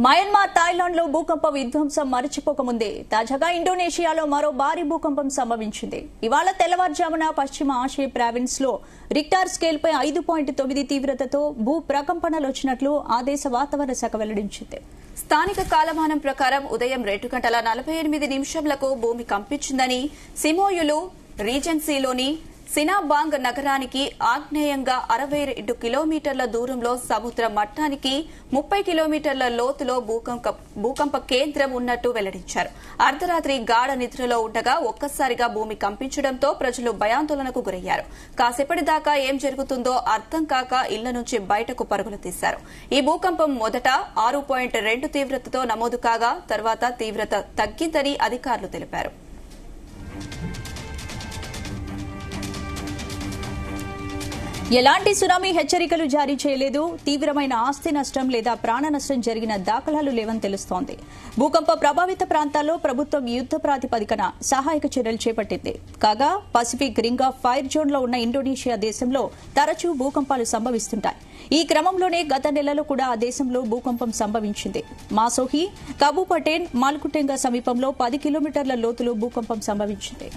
Myanmar, Thailand లో భూకంప విధ్వంసం మరచిపోకముందే తాజాగా ఇండోనేషియాలో మరో భారీ భూకంపం సంభవించింది. ఇవాళ తెల్లవారుజామున పశ్చిమ ఆసియా ప్రావిన్స్ లో రిక్టార్ స్కేల్ పై 5.9 తీవ్రతతో భూ ప్రకంపనలు వచ్చినట్లు ఆ దేశ వాతావరణ శాఖ వెల్లడించింది. స్థానిక కాలమానం ప్రకారం ఉదయం 2:48 భూమి కంపించిందని సిమోయులు రీజెన్సీలోని సినాబాంగ్ నగరానికి ఆగ్నేయంగా 62 కిలోమీటర్ల దూరంలో సముద్ర మట్టానికి 30 కిలోమీటర్ల లోతులో భూకంప కేంద్రం ఉన్నట్టు వెల్లడించారు. అర్ధరాత్రి గాఢ నిద్రలో ఉండగా ఒక్కసారిగా భూమి కంపించడంతో ప్రజలు భయాందోళనకు గురయ్యారు. కాసేపటి దాకా ఏం జరుగుతుందో అర్థం కాక ఇళ్ల నుంచి బయటకు పరుగులు తీశారు. ఈ భూకంపం మొదట 6.2 తీవ్రతతో నమోదు కాగా తర్వాత తీవ్రత తగ్గిందని అధికారులు తెలిపారు. ఎలాంటి సునామీ హెచ్చరికలు జారీ చేయలేదు. తీవ్రమైన ఆస్తి నష్టం లేదా ప్రాణ నష్టం జరిగిన దాఖలాలు లేవని తెలుస్తోంది. భూకంప ప్రభావిత ప్రాంతాల్లో ప్రభుత్వం యుద్ద ప్రాతిపదికన సహాయక చర్యలు చేపట్టింది. కాగా Pacific ring of fire zone లో ఉన్న ఇండోనేషియా దేశంలో తరచూ భూకంపాలు సంభవిస్తుంటాయి. ఈ క్రమంలోనే గత నెలలో కూడా ఆ దేశంలో భూకంపం సంభవించింది. మాసోహి, కబుపటేన్, మాల్కుటెంగా సమీపంలో 10 కిలోమీటర్ల లోతులో భూకంపం సంభవించింది.